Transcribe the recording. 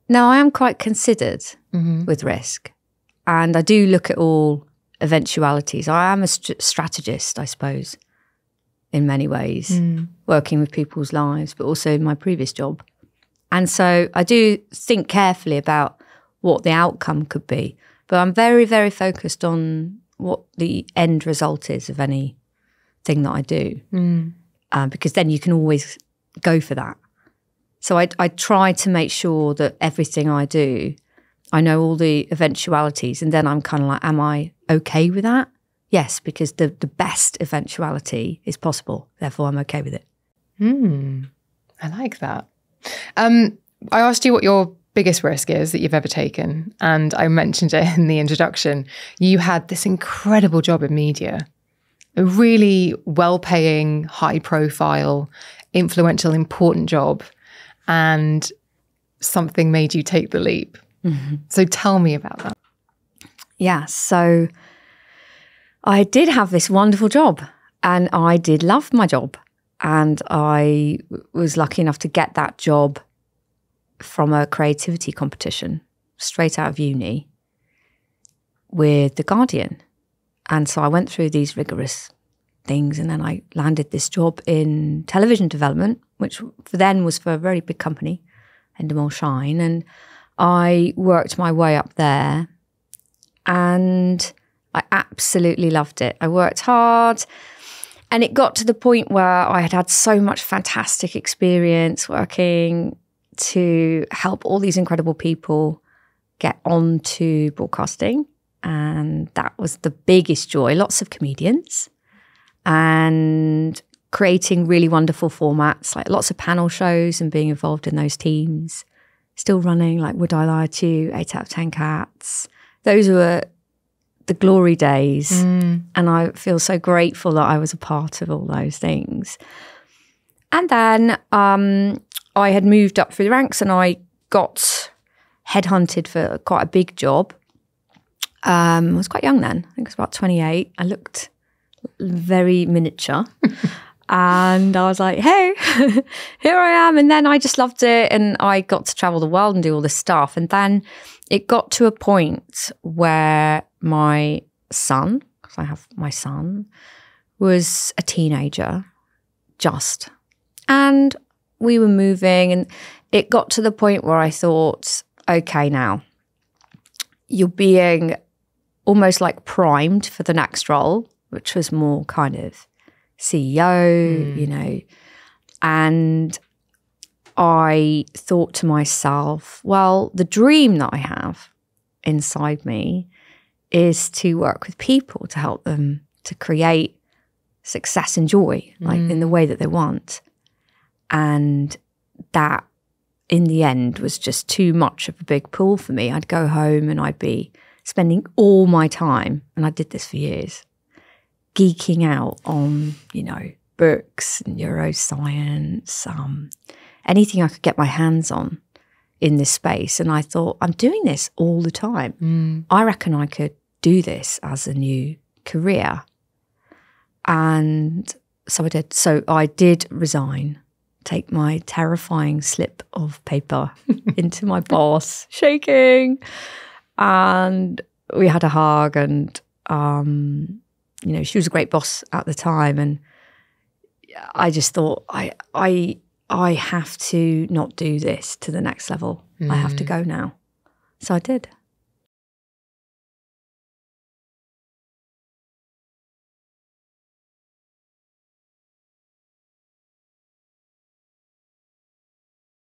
No, I am quite considered with risk. And I do look at all eventualities. I am a strategist, I suppose, in many ways, working with people's lives, but also in my previous job. And so I do think carefully about what the outcome could be. But I'm very, very focused on what the end result is of anything that I do, because then you can always go for that. So I try to make sure that everything I do, I know all the eventualities, and then I'm kind of like, am I okay with that? Yes, because the best eventuality is possible. Therefore, I'm okay with it. I like that. I asked you what your biggest risk is that you've ever taken, and I mentioned it in the introduction. You had this incredible job in media, a really well-paying, high-profile, influential, important job, and something made you take the leap. So tell me about that. Yeah, so I did have this wonderful job, and I did love my job, and I was lucky enough to get that job from a creativity competition straight out of uni with The Guardian. And so I went through these rigorous things, and then I landed this job in television development, which for then was for a very big company, Endemol Shine. And I worked my way up there, and I absolutely loved it. I worked hard, and it got to the point where I had had so much fantastic experience working to help all these incredible people get onto broadcasting. And that was the biggest joy. Lots of comedians and creating really wonderful formats, like lots of panel shows and being involved in those teams. Still running, like Would I Lie to You, 8 out of 10 Cats. Those were the glory days. And I feel so grateful that I was a part of all those things. And then I had moved up through the ranks, and I got headhunted for quite a big job. I was quite young then. I think I was about 28. I looked very miniature. And I was like, hey, here I am. And then I just loved it. And I got to travel the world and do all this stuff. And then it got to a point where my son, because I have my son, was a teenager, just. And we were moving, and it got to the point where I thought, okay, now you're being almost like primed for the next role, which was more kind of CEO, you know. And I thought to myself, well, the dream that I have inside me is to work with people, to help them to create success and joy, like in the way that they want. And that, in the end, was just too much of a big pull for me. I'd go home and I'd be spending all my time, and I did this for years, geeking out on, you know, books, neuroscience, anything I could get my hands on in this space. And I thought, I'm doing this all the time. I reckon I could do this as a new career. And so I did. So I did resign, take my terrifying slip of paper into my boss, shaking. And we had a hug, and, you know, she was a great boss at the time. And I just thought, I have to not do this to the next level. I have to go now. So I did.